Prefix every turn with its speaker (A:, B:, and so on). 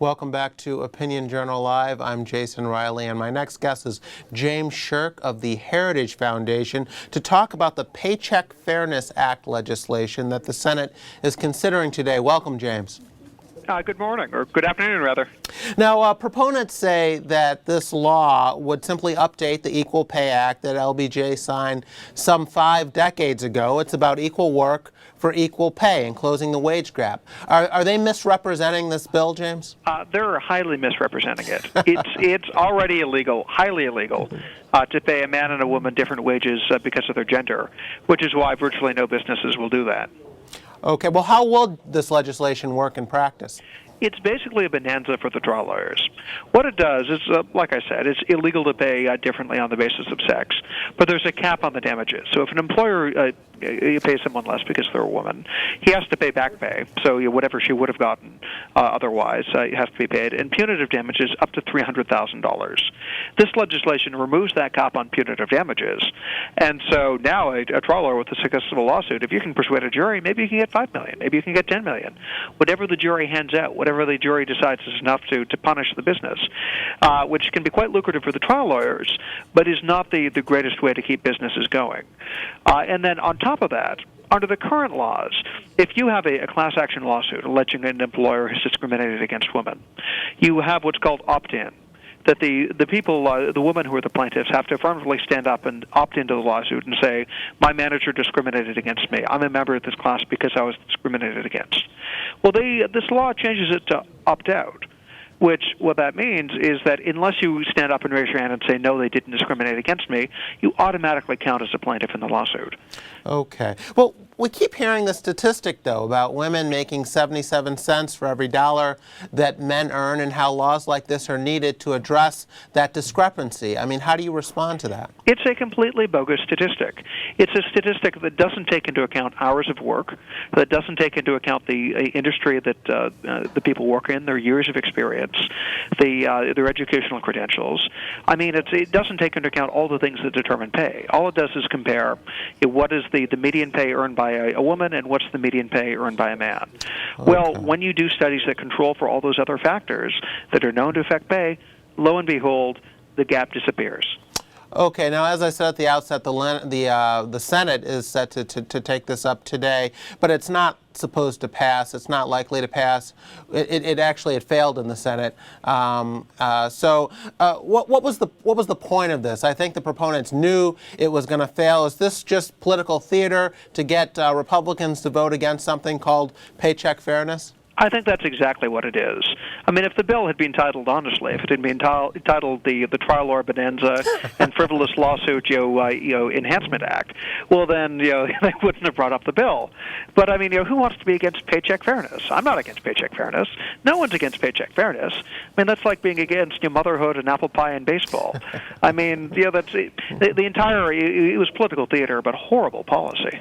A: Welcome back to Opinion Journal Live. I'm Jason Riley, and my next guest is James Sherk of the Heritage Foundation to talk about the Paycheck Fairness Act legislation that the Senate is considering today. Welcome, James.
B: Good morning, or good afternoon, rather.
A: Now, proponents say that this law would simply update the Equal Pay Act that LBJ signed some 5 decades ago. It's about equal work for equal pay and closing the wage gap. Are they misrepresenting this bill, James?
B: They're highly misrepresenting it. It's already illegal, highly illegal, to pay a man and a woman different wages because of their gender, which is why virtually no businesses will do that.
A: Okay, well, how will this legislation work in practice?
B: It's basically a bonanza for the trial lawyers. What it does is, like I said, it's illegal to pay differently on the basis of sex, but there's a cap on the damages. So if an employer pays someone less because they're a woman, he has to pay back pay. So whatever she would have gotten otherwise has to be paid, and punitive damages up to $300,000. This legislation removes that cap on punitive damages, and so now a trial lawyer with a successful lawsuit, if you can persuade a jury, maybe you can get $5 million, maybe you can get $10 million, whatever the jury hands out, whatever the jury decides is enough to punish the business, which can be quite lucrative for the trial lawyers, but is not the greatest way to keep businesses going. And then on top of that, under the current laws, if you have a class action lawsuit alleging an employer has discriminated against women, you have what's called opt-in. That the people, the women who are the plaintiffs, have to affirmatively stand up and opt into the lawsuit and say, my manager discriminated against me. I'm a member of this class because I was discriminated against. Well, this law changes it to opt out, which what that means is that unless you stand up and raise your hand and say, no, they didn't discriminate against me, you automatically count as a plaintiff in the lawsuit.
A: Okay. Well, we keep hearing the statistic, though, about women making 77 cents for every dollar that men earn and how laws like this are needed to address that discrepancy. I memean, how do you respond to that?
B: It's a completely bogus statistic. It's a statistic that doesn't take into account hours of work, that doesn't take into account the industry that the people work in, their years of experience, their educational credentials. I mean, it doesn't take into account all the things that determine pay. All it does is compare what is the median pay earned by a woman and what's the median pay earned by a man. Okay. Well, when you do studies that control for all those other factors that are known to affect pay, lo and behold, the gap disappears.
A: Okay, now as I said at the outset, the Senate is set to take this up today, but it's not supposed to pass. It's not likely to pass. It failed in the Senate. What was the point of this? I think the proponents knew it was going to fail. Is this just political theater to get Republicans to vote against something called Paycheck Fairness?
B: I think that's exactly what it is. I mean, if the bill had been titled honestly, if it had been titled the Trial Lawyer Bonanza and Frivolous Lawsuit Enhancement Act, well then they wouldn't have brought up the bill. But I mean, who wants to be against paycheck fairness? I'm not against paycheck fairness. No one's against paycheck fairness. I mean, that's like being against motherhood and apple pie and baseball. I mean, that's the entire. It was political theater, but horrible policy.